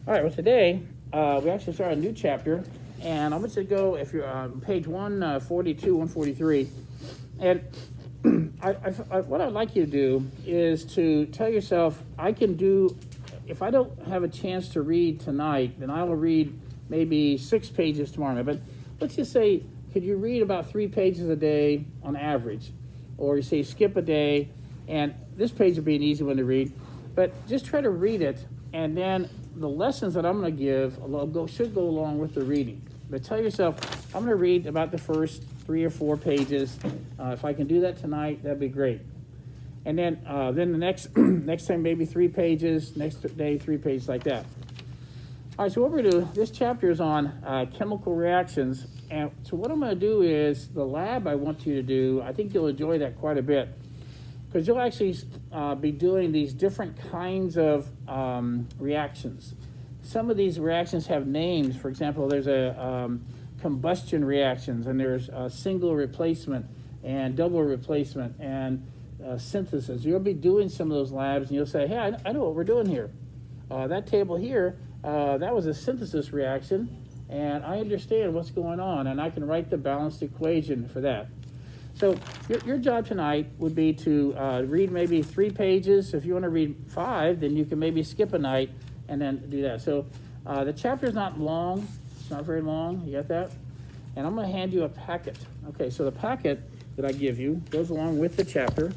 All right, well, today we actually start a new chapter, and I want you to go, if you're on page 142, 143, and what I'd like you to do is to tell yourself, I can do, if I don't have a chance to read tonight, then I will read maybe 6 pages tomorrow night. But let's just say, could you read about 3 pages a day on average? Or you say skip a day, and this page would be an easy one to read. But just try to read it, and then the lessons that I'm going to give should go along with the reading. But tell yourself, I'm going to read about the first 3 or 4 pages. If I can do that tonight, that'd be great. And then the next next time maybe 3 pages, next day 3 pages, like that. All right, so what we're going to do, this chapter is on chemical reactions. And so what I'm going to do is the lab I want you to do, I think you'll enjoy that quite a bit, because you'll actually be doing these different kinds of reactions. Some of these reactions have names. For example, there's a combustion reactions, and there's a single replacement and double replacement and synthesis. You'll be doing some of those labs, and you'll say, hey, I know what we're doing here. That table here, that was a synthesis reaction, and I understand what's going on, and I can write the balanced equation for that. So your job tonight would be to read maybe 3 pages. If you want to read 5, then you can maybe skip a night and then do that. So the chapter is not long. It's not very long. You got that? And I'm going to hand you a packet. Okay, so the packet that I give you goes along with the chapter.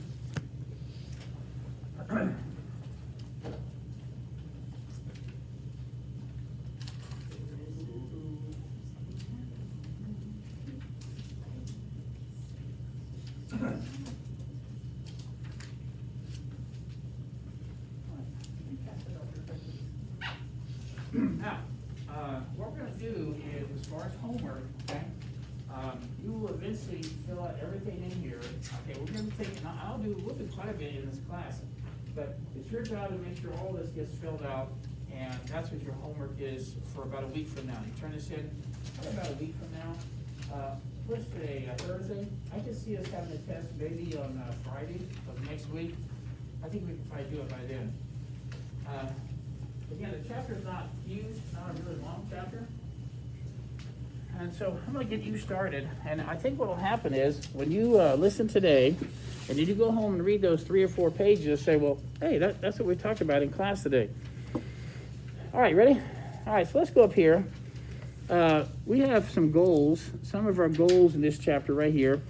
Now, what we're going to do is, as far as homework, okay, you will eventually fill out everything in here. Okay, we're going to take it, we'll do quite a bit in this class, but it's your job to make sure all this gets filled out, and that's what your homework is for about a week from now. You turn this in about a week from now. What's today, Thursday? I can see us having a test maybe on Friday of next week. I think we can probably do it by then. Again, the chapter is not huge, not a really long chapter. And so I'm going to get you started. And I think what will happen is when you listen today, and you go home and read those 3 or 4 pages, you'll say, well, hey, that's what we talked about in class today. All right, ready? All right, so let's go up here. We have some goals, some of our goals in this chapter right here.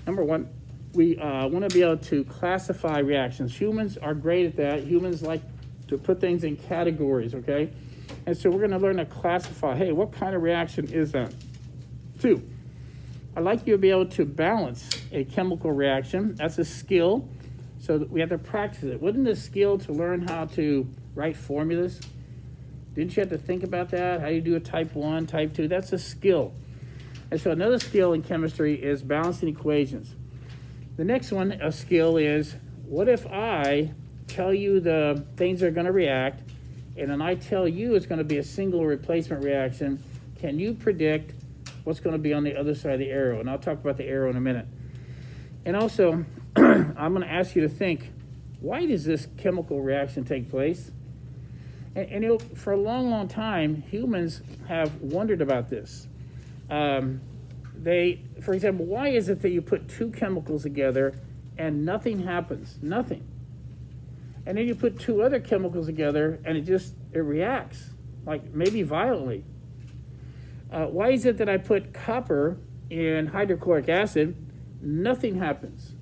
Number 1, we want to be able to classify reactions. Humans are great at that. Humans like to put things in categories, okay? And so we're going to learn to classify, hey, what kind of reaction is that? 2, I'd like you to be able to balance a chemical reaction. That's a skill, so that we have to practice it. Wasn't it a skill to learn how to write formulas? Didn't you have to think about that? How you do a type 1, type 2? That's a skill. And so another skill in chemistry is balancing equations. The next one, a skill, is what if I tell you the things that are going to react, and then I tell you it's going to be a single replacement reaction. Can you predict what's going to be on the other side of the arrow? And I'll talk about the arrow in a minute. And also, I'm going to ask you to think, why does this chemical reaction take place? And you know, for a long, long time, humans have wondered about this. For example, why is it that you put 2 chemicals together and nothing happens? Nothing. And then you put 2 other chemicals together and it reacts, like maybe violently. Why is it that I put copper in hydrochloric acid, nothing happens?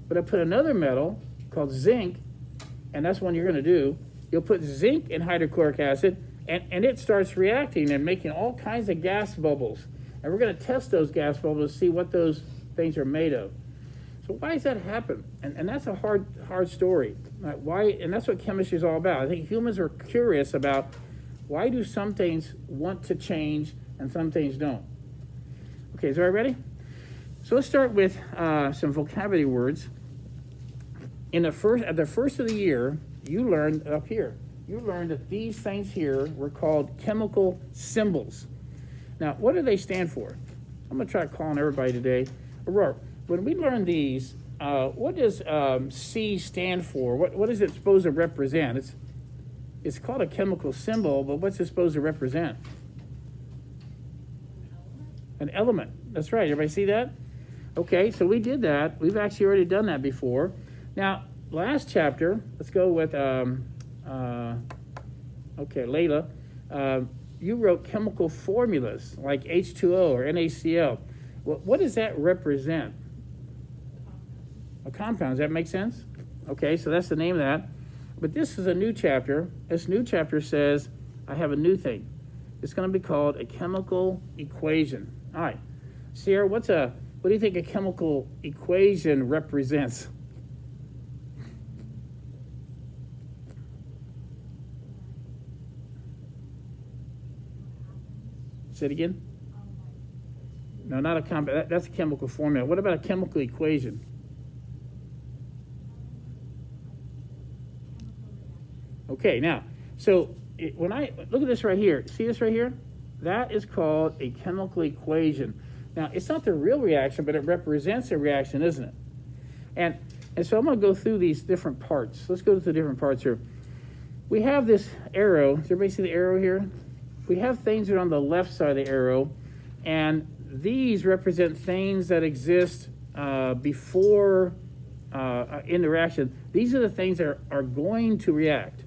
But I put another metal called zinc, and that's one you're going to do. You'll put zinc in hydrochloric acid, and it starts reacting and making all kinds of gas bubbles. And we're going to test those gas bubbles to see what those things are made of. So why does that happen? And that's a hard story. Why? And that's what chemistry is all about. I think humans are curious about why do some things want to change and some things don't. Okay, is everybody ready? So let's start with some vocabulary words. At the first of the year, you learned up here. You learned that these things here were called chemical symbols. Now, what do they stand for? I'm going to try calling everybody today. Aurora, when we learn these, what does C stand for? What is it supposed to represent? It's called a chemical symbol, but what's it supposed to represent? An element. That's right. Everybody see that? Okay, so we did that. We've actually already done that before. Now, last chapter, let's go with, Layla. You wrote chemical formulas like H2O or NaCl. What does that represent? A compound. Does that make sense? Okay, so that's the name of that. But this is a new chapter. This new chapter says, I have a new thing. It's going to be called a chemical equation. All right. Sierra, what do you think a chemical equation represents? Say it again. No, not a compound. That's a chemical formula. What about a chemical equation? Okay, now, so when I look at this right here, see this right here? That is called a chemical equation. Now, it's not the real reaction, but it represents a reaction, isn't it? And so I'm going to go through these different parts. Let's go to the different parts here. We have this arrow. Does everybody see the arrow here? We have things that are on the left side of the arrow, and these represent things that exist before in the reaction. These are the things that are going to react.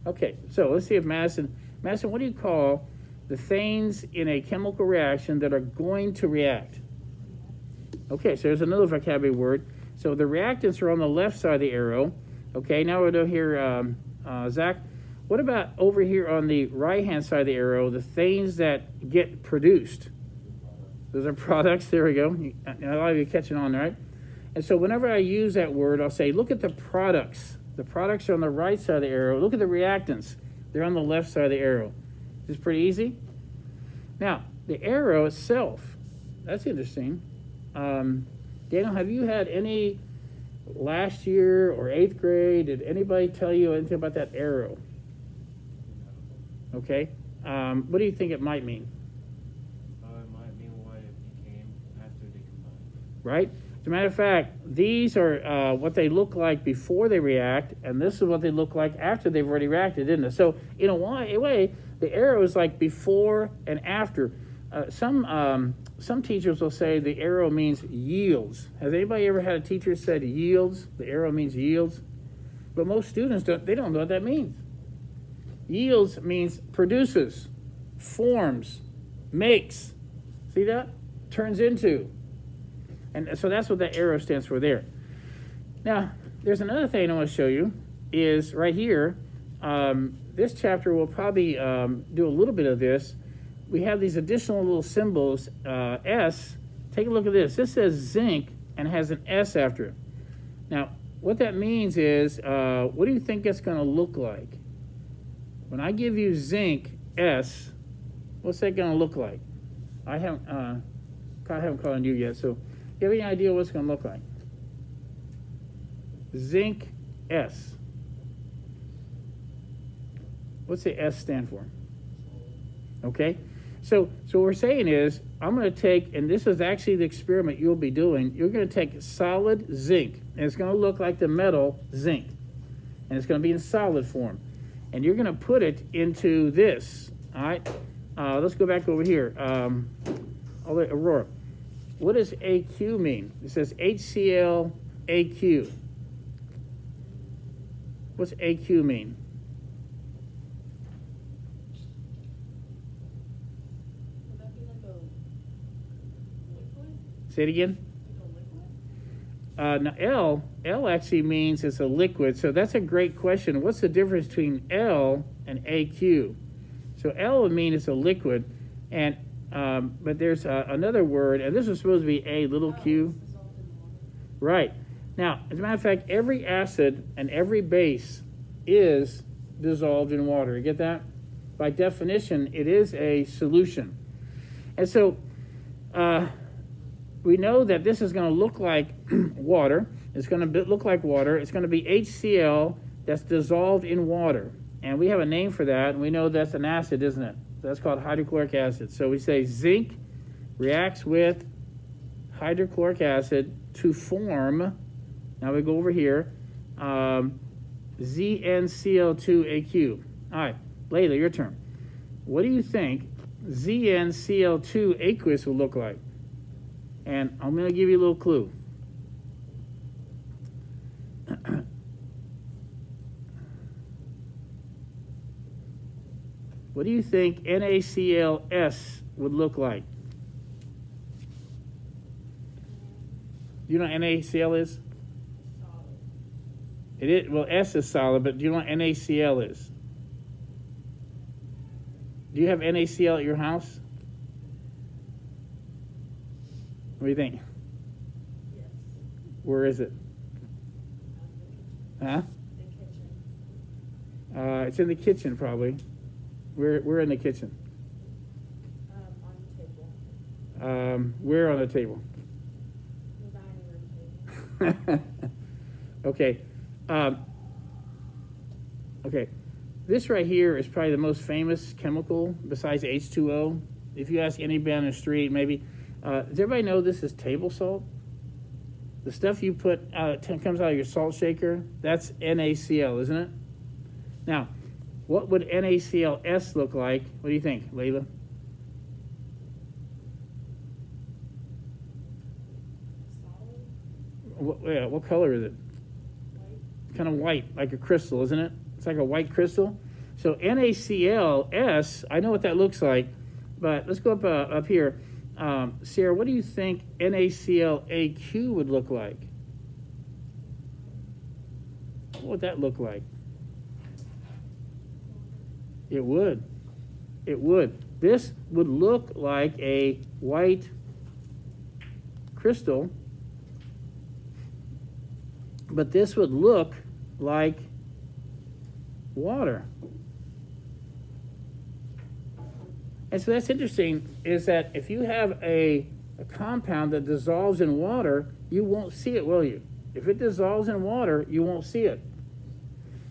Okay, so let's see if Madison, what do you call the things in a chemical reaction that are going to react? Okay, so there's another vocabulary word. So the reactants are on the left side of the arrow. Okay, now we're down here, Zach. What about over here on the right-hand side of the arrow, the things that get produced? Those are products. There we go. A lot of you catching on, right? And so whenever I use that word, I'll say, look at the products. The products are on the right side of the arrow. Look at the reactants. They're on the left side of the arrow. This is pretty easy. Now, the arrow itself, that's interesting. Daniel, have you had any last year or 8th grade, did anybody tell you anything about that arrow? Okay. What do you think it might mean? It might mean what it became after they combined. Right? As a matter of fact, these are what they look like before they react, and this is what they look like after they've already reacted, isn't it? So in a way, the arrow is like before and after. Some teachers will say the arrow means yields. Has anybody ever had a teacher said yields? The arrow means yields. But most students don't know what that means. Yields means produces, forms, makes. See that? Turns into. And so that's what that arrow stands for there. Now, there's another thing I want to show you is right here. This chapter will probably do a little bit of this. We have these additional little symbols, S. Take a look at this. This says zinc and has an S after it. Now, what that means is, what do you think it's going to look like? When I give you zinc S, what's that going to look like? I haven't called on you yet, so you have any idea what it's going to look like? Zinc S. What's the S stand for? Okay, so what we're saying is, I'm going to take, and this is actually the experiment you'll be doing, you're going to take solid zinc, and it's going to look like the metal zinc, and it's going to be in solid form, and you're going to put it into this, all right? Let's go back over here. Aurora, what does AQ mean? It says HCl AQ. What's AQ mean? Would that be like a liquid? Say it again. Like a liquid? Now L actually means it's a liquid, so that's a great question. What's the difference between L and AQ? So L would mean it's a liquid, and but there's another word, and this is supposed to be a little q. It's dissolved in water. Right. Now, as a matter of fact, every acid and every base is dissolved in water. You get that? By definition, it is a solution. And so we know that this is going to look like water. It's going to look like water. It's going to be HCl that's dissolved in water. And we have a name for that, and we know that's an acid, isn't it? That's called hydrochloric acid. So we say zinc reacts with hydrochloric acid to form, now we go over here, ZnCl2AQ. All right, Layla, your turn. What do you think ZnCl2 aqueous will look like? And I'm going to give you a little clue. What do you think NaClS would look like? You know what NaCl is? Solid. It is, well, S is solid, but do you know what NaCl is? Do you have NaCl at your house? What do you think? Yes. Where is it? Huh? The kitchen. It's in the kitchen, probably. We're in the kitchen. On the table. We're on the table. The dining room table. Okay. Okay. This right here is probably the most famous chemical besides H2O. If you ask anybody on the street, maybe. Does everybody know this is table salt? The stuff you put comes out of your salt shaker, that's NaCl, isn't it? Now, what would NaClS look like? What do you think, Layla? Solid. What color is it? White. Kind of white, like a crystal, isn't it? It's like a white crystal. So NaClS, I know what that looks like, but let's go up here. Sarah, what do you think NaClAQ would look like? What would that look like? It would. It would. This would look like a white crystal, but this would look like water. And so that's interesting, is that if you have a compound that dissolves in water, you won't see it, will you? If it dissolves in water, you won't see it.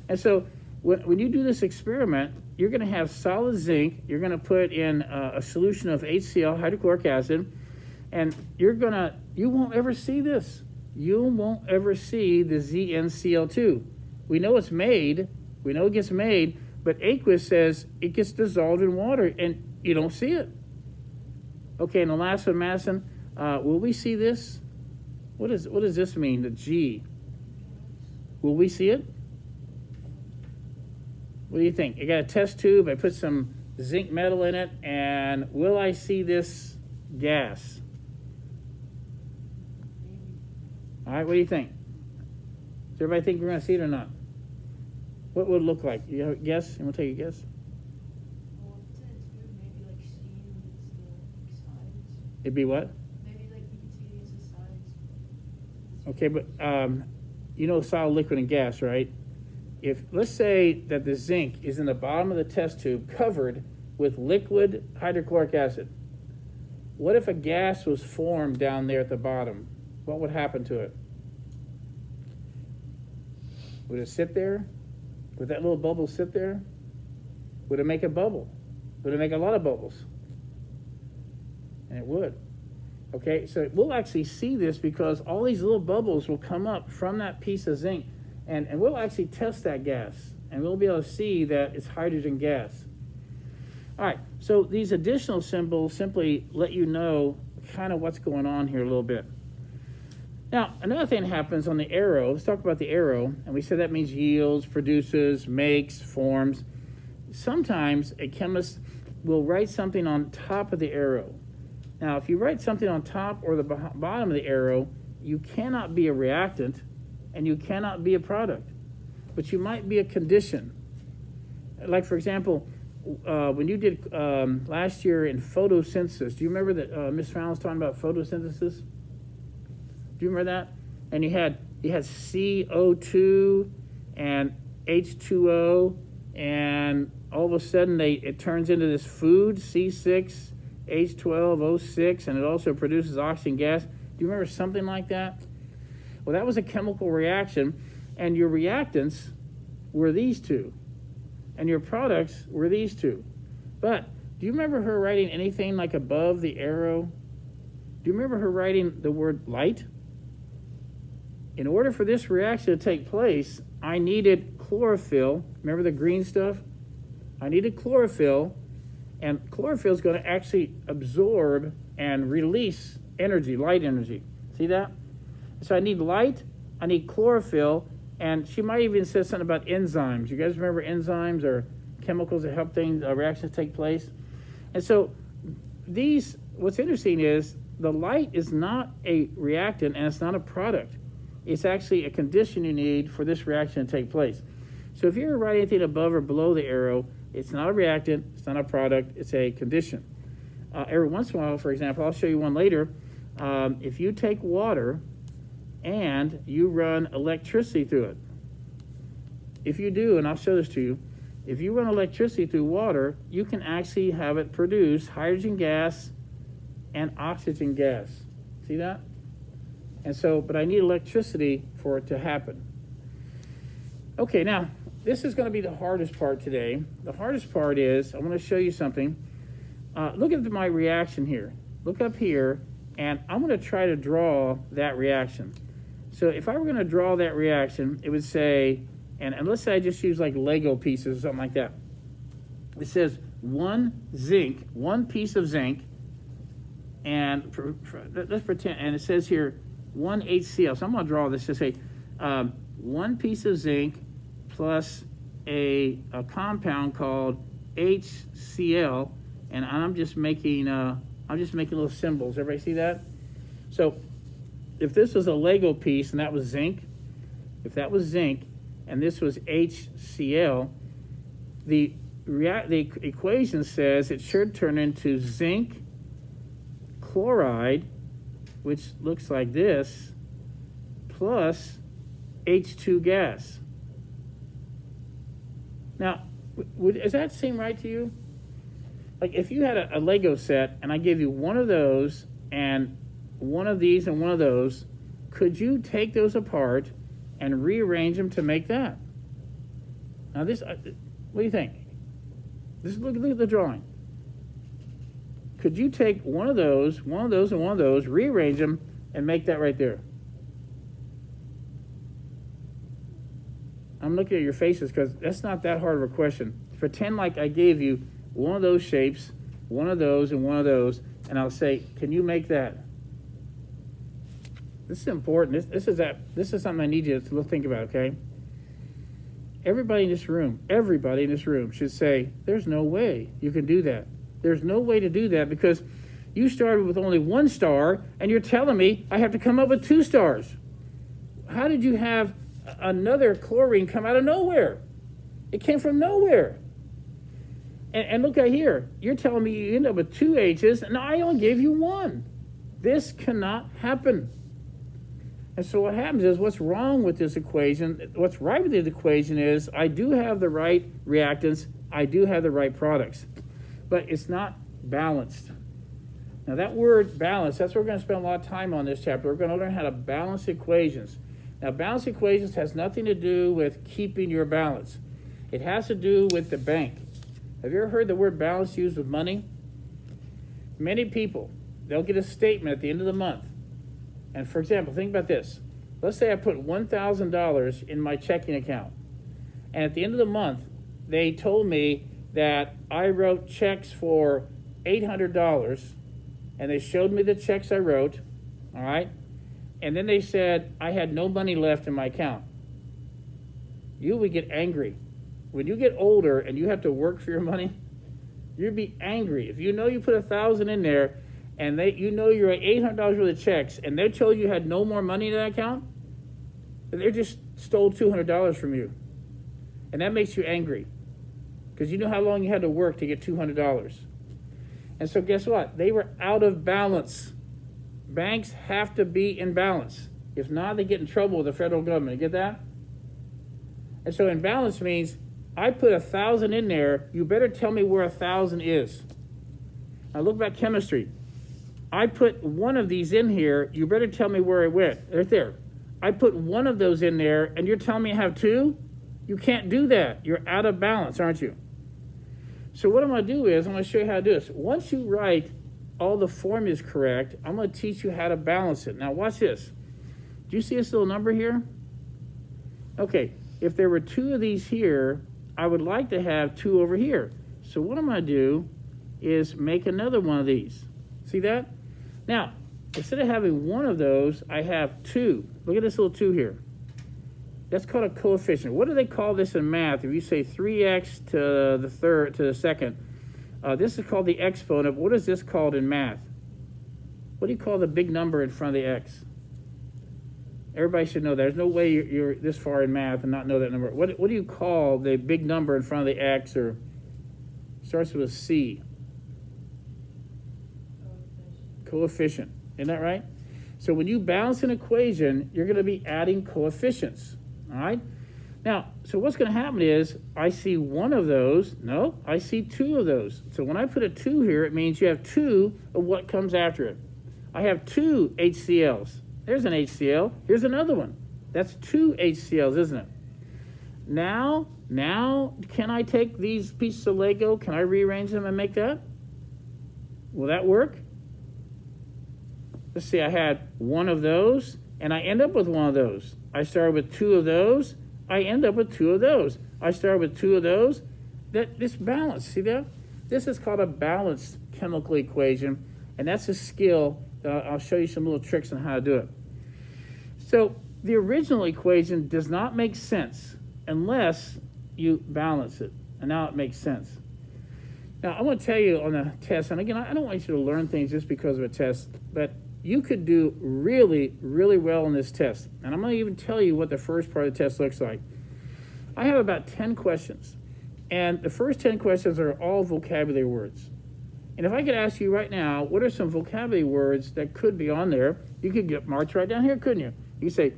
And so when you do this experiment, you're going to have solid zinc, you're going to put in a solution of HCl, hydrochloric acid, and you won't ever see this. You won't ever see the ZnCl2. We know it's made, we know it gets made, but aqueous says it gets dissolved in water, and you don't see it. Okay, and the last one, Madison, will we see this? What does this mean, the G? Will we see it? What do you think? I got a test tube, I put some zinc metal in it, and will I see this gas? All right, what do you think? Does everybody think we're going to see it or not? What would it look like? You have a guess? You want to take a guess? Well, if it's in a tube, maybe like steam is the sides. It'd be what? Maybe like you can see the sides. Okay, but you know solid, liquid, and gas, right? If, let's say that the zinc is in the bottom of the test tube covered with liquid hydrochloric acid, what if a gas was formed down there at the bottom? What would happen to it? Would it sit there? Would that little bubble sit there? Would it make a bubble? Would it make a lot of bubbles? And it would. Okay, so we'll actually see this because all these little bubbles will come up from that piece of zinc, and we'll actually test that gas, and we'll be able to see that it's hydrogen gas. All right, so these additional symbols simply let you know kind of what's going on here a little bit. Now, another thing that happens on the arrow, let's talk about the arrow, and we said that means yields, produces, makes, forms. Sometimes a chemist will write something on top of the arrow. Now, if you write something on top or the bottom of the arrow, you cannot be a reactant and you cannot be a product, but you might be a condition. Like, for example, when you did last year in photosynthesis, do you remember that Ms. Fallon was talking about photosynthesis? Do you remember that? And you had CO2 and H2O, and all of a sudden it turns into this food, C6, H12O6, and it also produces oxygen gas. Do you remember something like that? Well, that was a chemical reaction, and your reactants were these two, and your products were these two. But do you remember her writing anything like above the arrow? Do you remember her writing the word light? In order for this reaction to take place, I needed chlorophyll. Remember the green stuff? I need a chlorophyll, and chlorophyll is going to actually absorb and release energy, light energy. See that? So I need light, I need chlorophyll, and she might even say something about enzymes. You guys remember enzymes or chemicals that help things, reactions take place? And so what's interesting is the light is not a reactant and it's not a product. It's actually a condition you need for this reaction to take place. So if you're writing anything above or below the arrow, it's not a reactant, it's not a product, it's a condition. Every once in a while, for example, I'll show you one later. If you take water and you run electricity through it, if you do, and I'll show this to you, if you run electricity through water, you can actually have it produce hydrogen gas and oxygen gas. See that? And so, but I need electricity for it to happen. Okay, now, this is going to be the hardest part today. The hardest part is, I want to show you something. Look at my reaction here. Look up here, and I'm going to try to draw that reaction. So if I were going to draw that reaction, it would say, and let's say I just use like Lego pieces or something like that. It says one piece of zinc, and let's pretend, and it says here 1 HCl. So I'm going to draw this to say one piece of zinc plus a compound called HCl, and I'm just making little symbols. Everybody see that? So if this was a Lego piece and that was zinc, and this was HCl, the equation says it should turn into zinc chloride, which looks like this, plus H2 gas. Now, does that seem right to you? Like if you had a Lego set and I gave you one of those and one of these and one of those, could you take those apart and rearrange them to make that? Now this, what do you think? Look at the drawing. Could you take one of those, and one of those, rearrange them and make that right there? I'm looking at your faces because that's not that hard of a question. Pretend like I gave you one of those shapes, one of those, and one of those, and I'll say, can you make that? This is important. This is something I need you to think about, okay? Everybody in this room should say, there's no way you can do that. There's no way to do that because you started with only 1 star and you're telling me I have to come up with 2 stars. How did you have another chlorine come out of nowhere? It came from nowhere. And look right here. You're telling me you end up with 2 H's and I only gave you 1. This cannot happen. And so what happens is, what's wrong with this equation? What's right with this equation is I do have the right reactants, I do have the right products, but it's not balanced. Now that word balance, that's what we're going to spend a lot of time on this chapter. We're going to learn how to balance equations. Now balanced equations has nothing to do with keeping your balance. It has to do with the bank. Have you ever heard the word balance used with money? Many people, they'll get a statement at the end of the month. And for example, think about this. Let's say I put $1,000 in my checking account. And at the end of the month, they told me that I wrote checks for $800. And they showed me the checks I wrote. All right. And then they said I had no money left in my account. You would get angry. When you get older and you have to work for your money, you'd be angry. If you know you put $1,000 in there, and you're at $800 worth of checks, and they told you had no more money in that account, they just stole $200 from you. And that makes you angry, because you know how long you had to work to get $200. And so guess what? They were out of balance. Banks have to be in balance. If not, they get in trouble with the federal government. You get that? And so in balance means I put 1,000 in there, you better tell me where 1,000 is. Now look back chemistry. I put one of these in here, you better tell me where it went. Right there. I put one of those in there, and you're telling me I have 2? You can't do that. You're out of balance, aren't you? So what I'm going to do is, I'm going to show you how to do this. Once you write all the formulas correct, I'm going to teach you how to balance it. Now watch this. Do you see this little number here? Okay, if there were 2 of these here, I would like to have 2 over here. So what I'm going to do is make another one of these. See that? Now, instead of having 1 of those, I have 2. Look at this little 2 here. That's called a coefficient. What do they call this in math? If you say 3x to the second, this is called the exponent. What is this called in math? What do you call the big number in front of the x? Everybody should know that. There's no way you're this far in math and not know that number. What do you call the big number in front of the x, or starts with a C? Coefficient. Isn't that right? So when you balance an equation, you're going to be adding coefficients. All right? Now, so what's going to happen is I see 1 of those. No, I see 2 of those. So when I put a 2 here, it means you have 2 of what comes after it. I have 2 HCl's. There's an HCl. Here's another one. That's 2 HCl's, isn't it? Now, can I take these pieces of Lego? Can I rearrange them and make that? Will that work? Let's see, I had 1 of those, and I end up with 1 of those. I started with 2 of those. I end up with 2 of those. I started with 2 of those. This balance, see that? This is called a balanced chemical equation, and that's a skill that I'll show you some little tricks on how to do it. So the original equation does not make sense unless you balance it, and now it makes sense. Now, I want to tell you on the test, and again, I don't want you to learn things just because of a test, but you could do really, really well on this test. And I'm going to even tell you what the first part of the test looks like. I have about 10 questions, and the first 10 questions are all vocabulary words. And if I could ask you right now, what are some vocabulary words that could be on there? You could march right down here, couldn't you? You say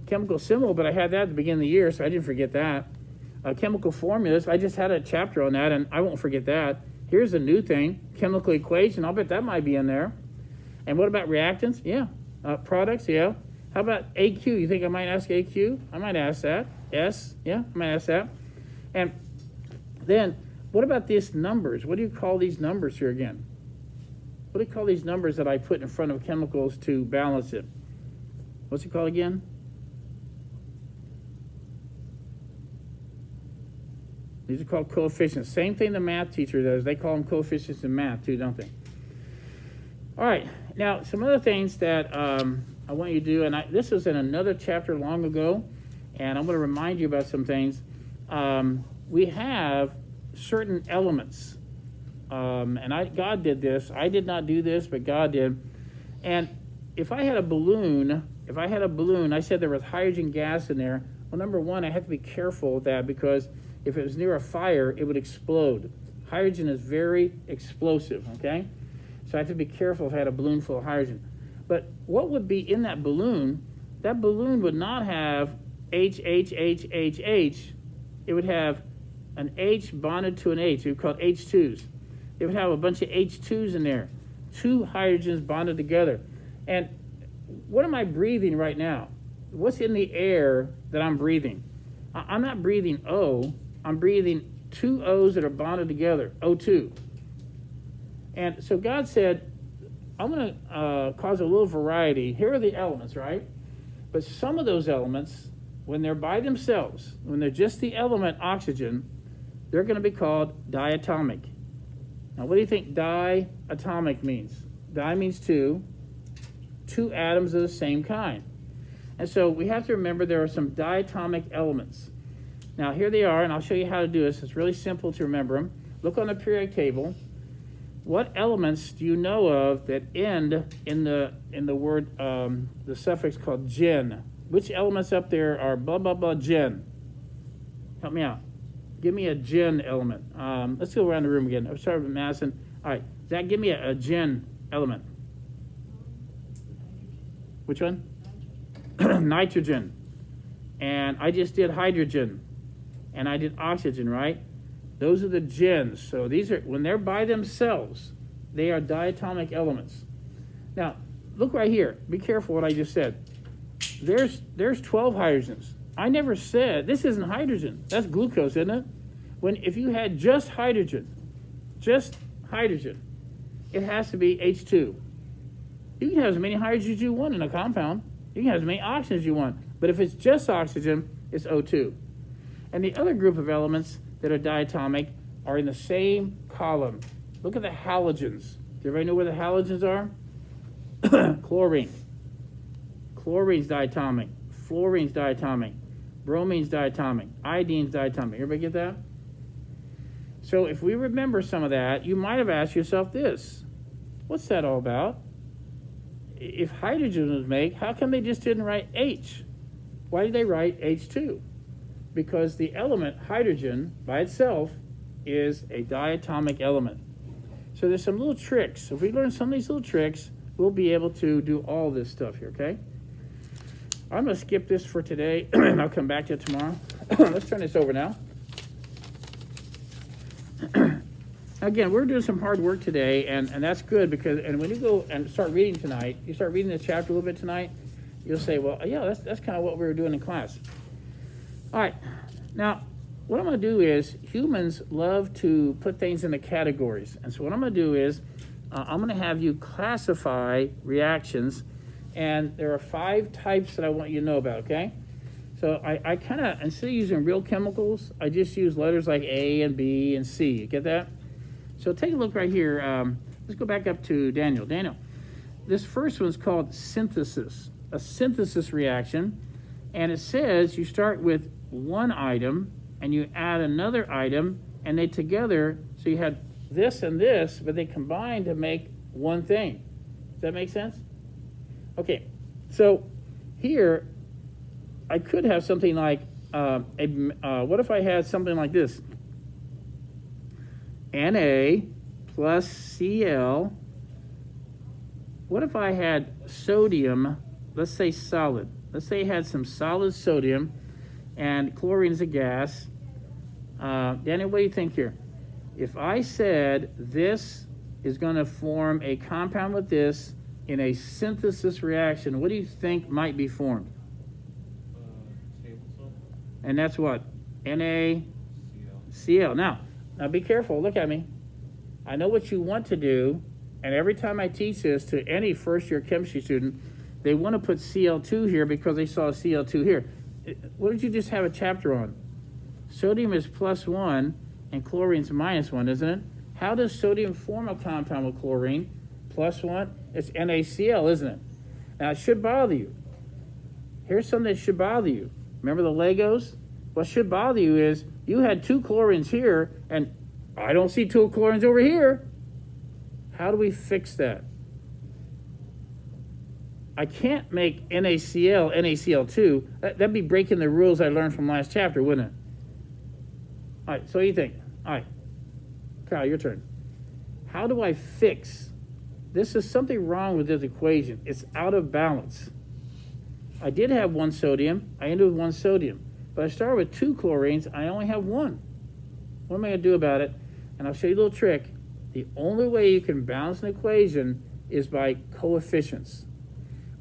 chemical symbol, but I had that at the beginning of the year, so I didn't forget that. Chemical formulas, I just had a chapter on that, and I won't forget that. Here's a new thing, chemical equation. I'll bet that might be in there. And what about reactants? Yeah. Products, yeah. How about AQ? You think I might ask AQ? I might ask that. S, yeah, I might ask that. And then, what about these numbers? What do you call these numbers here again? What do you call these numbers that I put in front of chemicals to balance it? What's it called again? These are called coefficients. Same thing the math teacher does. They call them coefficients in math too, don't they? All right. Now, some other things that I want you to do, and this was in another chapter long ago, and I'm going to remind you about some things. We have certain elements, and God did this. I did not do this, but God did. And if I had a balloon, I said there was hydrogen gas in there. Well, number one, I have to be careful of that because if it was near a fire, it would explode. Hydrogen is very explosive, okay? So I have to be careful if I had a balloon full of hydrogen. But what would be in that balloon? That balloon would not have H. It would have an H bonded to an H. We call it H2s. It would have a bunch of H2s in there. 2 hydrogens bonded together. And what am I breathing right now? What's in the air that I'm breathing? I'm not breathing O. I'm breathing 2 O's that are bonded together, O2. And so God said, I'm going to cause a little variety. Here are the elements, right? But some of those elements, when they're by themselves, when they're just the element oxygen, they're going to be called diatomic. Now, what do you think diatomic means? Di means 2 atoms of the same kind. And so we have to remember there are some diatomic elements. Now, here they are, and I'll show you how to do this. It's really simple to remember them. Look on the periodic table. What elements do you know of that end in the word, the suffix called gen? Which elements up there are blah, blah, blah, gen? Help me out. Give me a gen element. Let's go around the room again. I'm sorry, Madison. All right, Zach, give me a gen element. Which one? Nitrogen. And I just did hydrogen. And I did oxygen, right? Those are the gens. So these are, when they're by themselves, they are diatomic elements. Now, look right here. Be careful what I just said. There's 12 hydrogens. I never said, this isn't hydrogen. That's glucose, isn't it? If you had just hydrogen, it has to be H2. You can have as many hydrogens as you want in a compound. You can have as many oxygens as you want. But if it's just oxygen, it's O2. And the other group of elements, that are diatomic are in the same column. Look at the halogens. Does everybody know where the halogens are? Chlorine. Chlorine's diatomic. Fluorine's diatomic. Bromine's diatomic. Iodine's diatomic. Everybody get that? So if we remember some of that, you might have asked yourself this. What's that all about? If hydrogen was made, how come they just didn't write H? Why did they write H2? Because the element hydrogen by itself is a diatomic element. So there's some little tricks. If we learn some of these little tricks, we'll be able to do all this stuff here, okay? I'm going to skip this for today, and I'll come back to it tomorrow. Let's turn this over now. Again, we're doing some hard work today, and that's good because, and when you go and start reading tonight, you start reading this chapter a little bit tonight, you'll say, well, yeah, that's kind of what we were doing in class. All right, now, what I'm going to do is, humans love to put things into categories, and so what I'm going to do is, I'm going to have you classify reactions, and there are 5 types that I want you to know about, okay? So I kind of, instead of using real chemicals, I just use letters like A and B and C. You get that? So take a look right here. Let's go back up to Daniel. Daniel, this first one's called synthesis, a synthesis reaction. And it says you start with one item and you add another item and they together, so you had this and this, but they combine to make one thing. Does that make sense? Okay, so here I could have something like, what if I had something like this? Na plus Cl. What if I had sodium, let's say solid. Let's say I had some solid sodium and chlorine is a gas. Danny, what do you think here? If I said this is going to form a compound with this in a synthesis reaction, what do you think might be formed? Table salt. And that's what? NaCl. Cl. Now be careful. Look at me. I know what you want to do, and every time I teach this to any first-year chemistry student, they want to put Cl2 here because they saw Cl2 here. What did you just have a chapter on? Sodium is +1 and chlorine's -1, isn't it? How does sodium form a compound with chlorine? +1? It's NaCl, isn't it? Now, it should bother you. Here's something that should bother you. Remember the Legos? What should bother you is you had 2 chlorines here, and I don't see 2 chlorines over here. How do we fix that? I can't make NaCl, NaCl2. That'd be breaking the rules I learned from last chapter, wouldn't it? All right, so what do you think? All right, Kyle, your turn. How do I fix? This is something wrong with this equation. It's out of balance. I did have 1 sodium. I ended with 1 sodium. But I started with 2 chlorines. I only have 1. What am I going to do about it? And I'll show you a little trick. The only way you can balance an equation is by coefficients.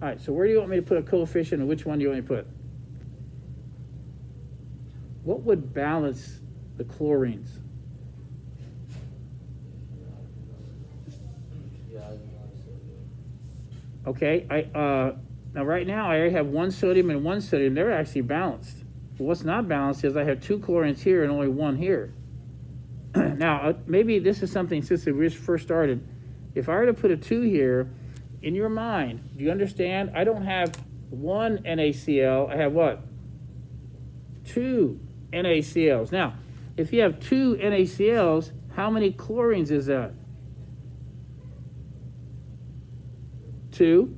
All right, so where do you want me to put a coefficient, and which one do you want me to put? What would balance the chlorines? Okay, now right now I already have 1 sodium and 1 sodium. They're actually balanced. But what's not balanced is I have 2 chlorines here and only 1 here. Now, maybe this is something since we just first started. If I were to put a 2 here, in your mind, do you understand? I don't have 1 NaCl. I have what? 2 NaCls. Now, if you have 2 NaCls, how many chlorines is that? 2.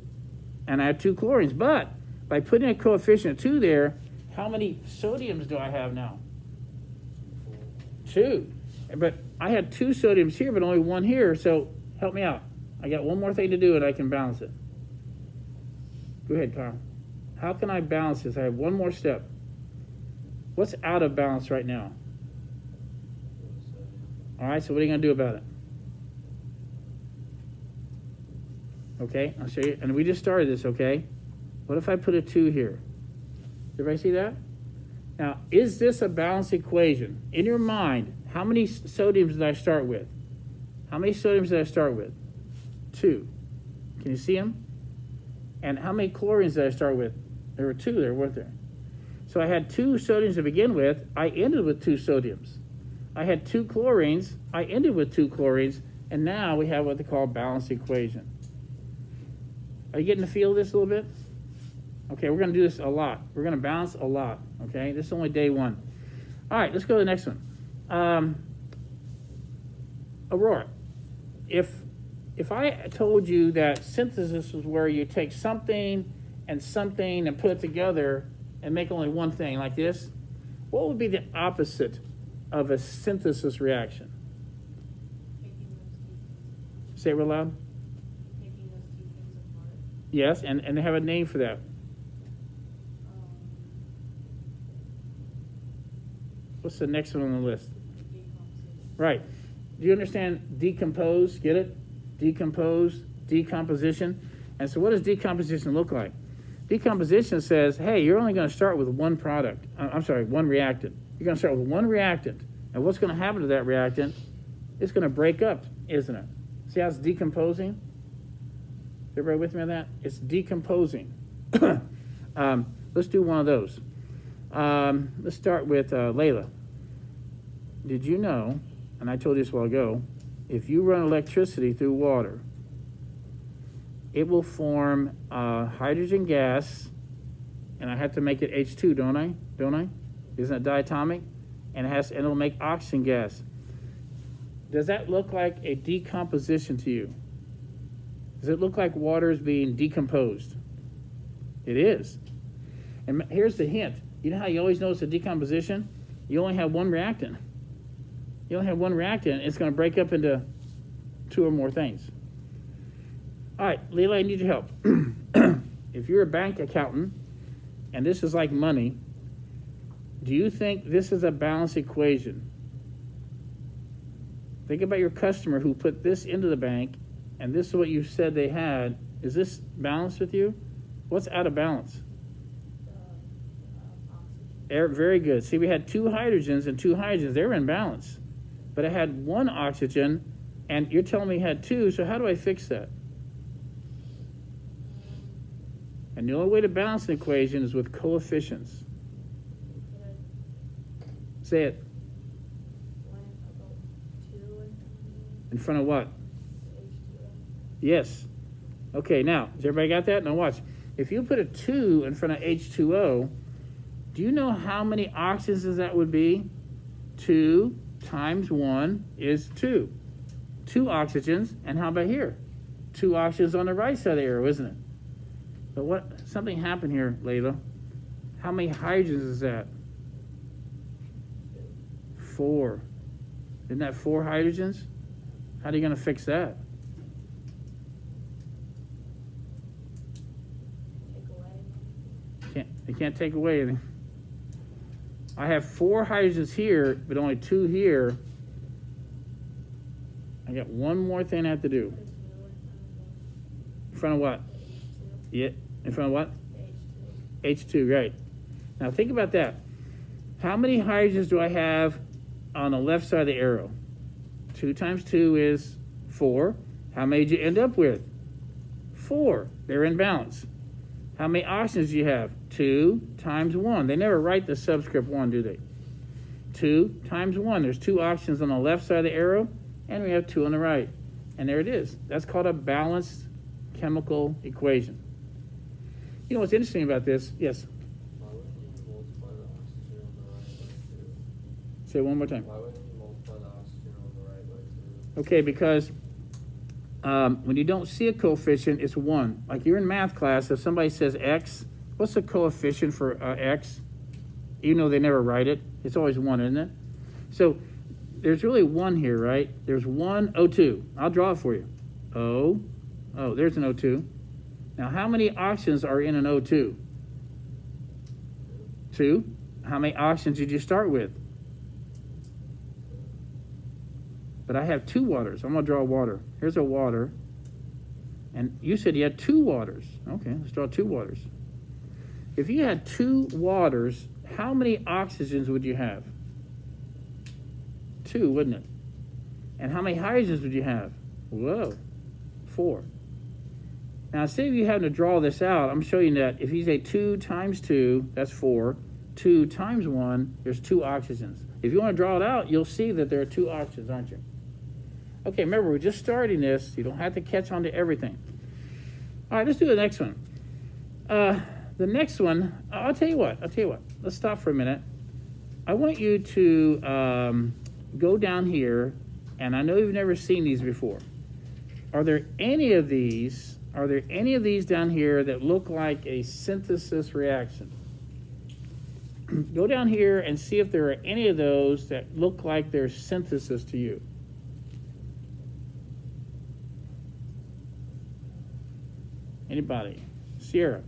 And I have 2 chlorines. But by putting a coefficient of 2 there, how many sodiums do I have now? 2. But I had 2 sodiums here, but only 1 here. So help me out. I got one more thing to do and I can balance it. Go ahead, Carl. How can I balance this? I have one more step. What's out of balance right now? All right, so what are you going to do about it? Okay, I'll show you. And we just started this, okay? What if I put a 2 here? Everybody see that? Now, is this a balanced equation? In your mind, how many sodiums did I start with? How many sodiums did I start with? 2. Can you see them? And how many chlorines did I start with? There were 2 there, weren't there? So I had 2 sodiums to begin with. I ended with 2 sodiums. I had 2 chlorines, I ended with 2 chlorines, and now we have what they call a balanced equation. Are you getting the feel of this a little bit? Okay, we're going to do this a lot. We're going to balance a lot, okay? This is only day 1. All right, let's go to the next one. Aurora, if I told you that synthesis was where you take something and put it together and make only one thing like this, what would be the opposite of a synthesis reaction? Taking those two things, Say it real loud. taking those two things apart. Yes, and they have a name for that. What's the next one on the list? Decomposition. Right. Do you understand decompose? Get it? Decompose, decomposition. And so what does decomposition look like? Decomposition says, hey, you're only going to start with one product. One reactant. You're going to start with one reactant. And what's going to happen to that reactant? It's going to break up, isn't it? See how it's decomposing? Is everybody with me on that? It's decomposing. Let's do one of those. Let's start with Layla. Did you know, and I told you this a while ago, if you run electricity through water, it will form hydrogen gas, and I have to make it H2, don't I? Isn't it diatomic? And it'll make oxygen gas. Does that look like a decomposition to you? Does it look like water is being decomposed? It is. And here's the hint. You know how you always notice a decomposition? You only have one reactant. You only have one reactant, it's going to break up into 2 or more things. All right, Leela, I need your help. If you're a bank accountant, and this is like money, do you think this is a balanced equation? Think about your customer who put this into the bank, and this is what you said they had. Is this balanced with you? What's out of balance? Oxygen. Very good. See, we had 2 hydrogens and 2 hydrogens. They were in balance. But I had 1 oxygen, and you're telling me you had 2, so how do I fix that? And the only way to balance an equation is with coefficients. Say it. One about 2 In front of what? H2O. Yes. Okay, now, has everybody got that? Now watch. If you put a 2 in front of H2O, do you know how many oxygens that would be? 2 times 1 is 2. 2 oxygens, and how about here? 2 oxygens on the right side of the arrow, isn't it? But something happened here, Layla. How many hydrogens is that? 4. Isn't that 4 hydrogens? How are you going to fix that? Take away. They can't take away anything. I have 4 hydrogens here, but only 2 here. I got one more thing I have to do. Put 2 In front of what? the H2. Yeah, in front of what? The H2. H2, right. Now think about that. How many hydrogens do I have on the left side of the arrow? 2 times 2 is 4. How many did you end up with? 4. They're in balance. How many oxygens do you have? 2 times 1. They never write the subscript 1, do they? 2 times 1. There's 2 oxygens on the left side of the arrow, and we have 2 on the right. And there it is. That's called a balanced chemical equation. You know what's interesting about this? Yes? Why wouldn't you multiply the oxygen on the right by 2? Say it one more time. Why wouldn't you multiply the oxygen on the right by 2? Okay, because when you don't see a coefficient, it's 1. Like you're in math class, if somebody says x, what's the coefficient for x? Even though they never write it, it's always 1, isn't it? So there's really 1 here, right? There's 1 O2. I'll draw it for you. O. Oh, there's an O2. Now, how many oxygens are in an O2? 2. How many oxygens did you start with? But I have 2 waters. I'm going to draw water. Here's a water. And you said you had 2 waters. Okay, let's draw 2 waters. If you had 2 waters, how many oxygens would you have? 2, wouldn't it? And how many hydrogens would you have? Whoa, 4. Now, instead of you having to draw this out, I'm showing that if you say 2 times 2, that's 4. 2 times 1, there's 2 oxygens. If you want to draw it out, you'll see that there are 2 oxygens, aren't you? Okay, remember, we're just starting this. You don't have to catch on to everything. All right, let's do the next one. The next one, I'll tell you what. Let's stop for a minute. I want you to go down here, and I know you've never seen these before. Are there any of these down here that look like a synthesis reaction? Go down here and see if there are any of those that look like they're synthesis to you. Anybody? Sierra?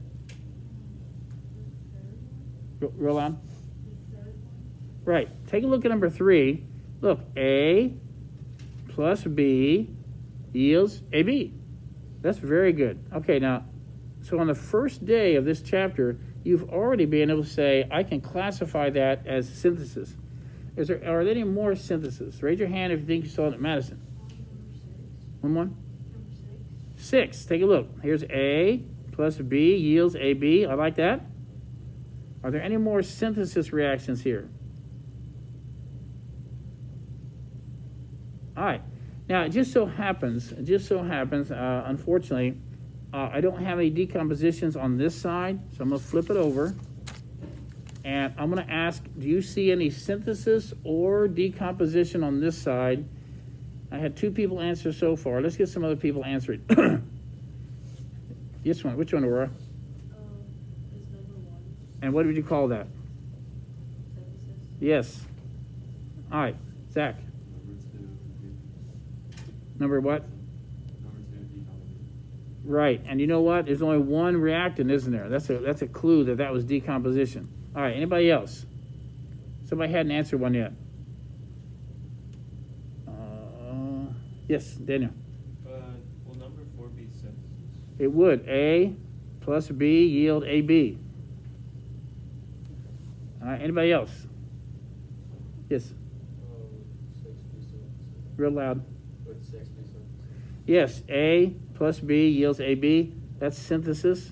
Roll on. Right. Take a look at number 3. Look, A plus B yields AB. That's very good. Okay, now, so on the first day of this chapter, you've already been able to say, I can classify that as synthesis. Are there any more synthesis? Raise your hand if you think you saw it at Madison. One more? 6. Take a look. Here's A plus B yields AB. I like that. Are there any more synthesis reactions here? All right. Now, it just so happens, unfortunately, I don't have any decompositions on this side, so I'm going to flip it over. And I'm going to ask, do you see any synthesis or decomposition on this side? I had 2 people answer so far. Let's get some other people answering. Which one, Aurora? Is number 1 And what would you call that? synthesis? Yes. All right. Zach. Number what? Right. And you know what? There's only one reactant, isn't there? That's a clue that was decomposition. All right. Anybody else? Somebody hadn't answered one yet. Yes, Daniel. Will number 4 be synthesis? It would. A plus B yield AB. All right. Anybody else? Yes. 6 percent. Real loud. Would 6 percent? Yes. A plus B yields AB. That's synthesis.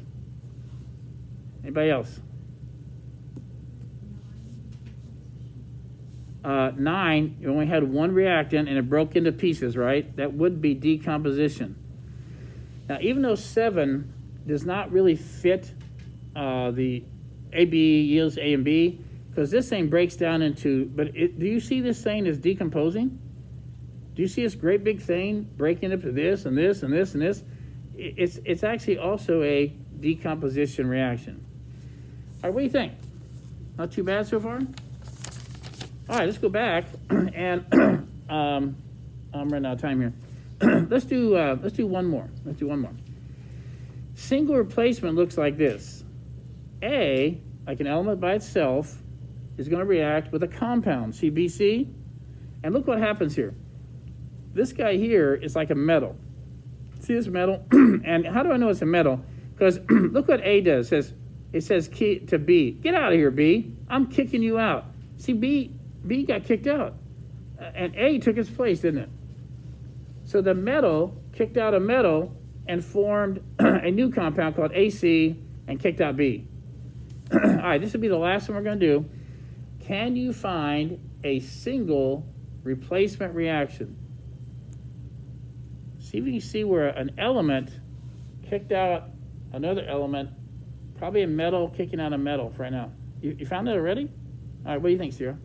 Anybody else? 9, you only had one reactant and it broke into pieces, right? That would be decomposition. Now, even though 7 does not really fit the AB yields A and B, because this thing breaks down into, do you see this thing as decomposing? Do you see this great big thing breaking into this and this and this and this? It's actually also a decomposition reaction. All right, what do you think? Not too bad so far? All right, let's go back and I'm running out of time here. Let's do one more. Single replacement looks like this. A, like an element by itself, is going to react with a compound, CBC, and look what happens here. This guy here is like a metal. See this metal? And how do I know it's a metal? Because look what A does. It says key to B. Get out of here, B. I'm kicking you out. See, B got kicked out. And A took its place, didn't it? So the metal kicked out a metal and formed a new compound called AC and kicked out B. All right, this will be the last one we're going to do. Can you find a single replacement reaction? See if you can see where an element kicked out another element, probably a metal kicking out a metal right now. You found it already? All right, what do you think, Sierra?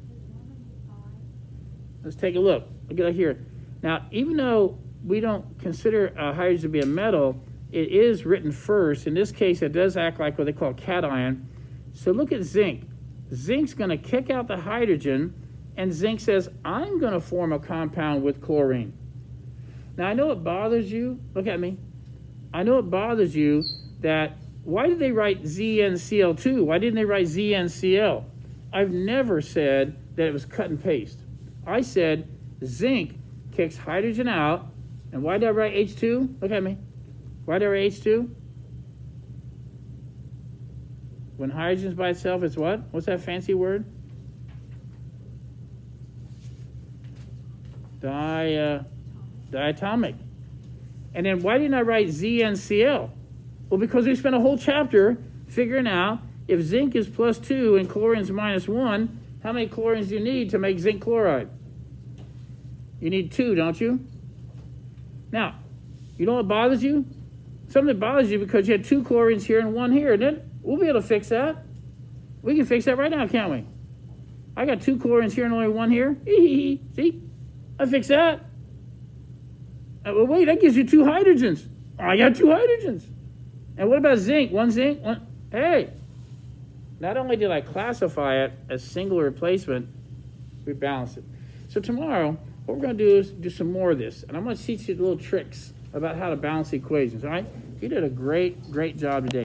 Let's take a look. Look at it here. Now, even though we don't consider hydrogen to be a metal, it is written first. In this case, it does act like what they call cation. So look at zinc. Zinc's going to kick out the hydrogen, and zinc says, I'm going to form a compound with chlorine. Now, I know it bothers you. Look at me. I know it bothers you that, why did they write ZnCl2? Why didn't they write ZnCl? I've never said that it was cut and paste. I said zinc kicks hydrogen out, and why did I write H2? Look at me. Why did I write H2? When hydrogen's by itself, it's what? What's that fancy word? Diatomic. And then why didn't I write ZnCl? Well, because we spent a whole chapter figuring out if zinc is plus 2 and chlorine's minus 1, how many chlorines do you need to make zinc chloride? You need 2, don't you? Now, you know what bothers you? Something that bothers you because you had 2 chlorines here and 1 here. Then we'll be able to fix that. We can fix that right now, can't we? I got 2 chlorines here and only 1 here. See? I fixed that. Well, wait, that gives you 2 hydrogens. I got 2 hydrogens. And what about zinc? 1 zinc, 1. Hey, not only did I classify it as single replacement, we balanced it. So tomorrow, what we're going to do is do some more of this. And I'm going to teach you little tricks about how to balance equations, all right? You did a great job today.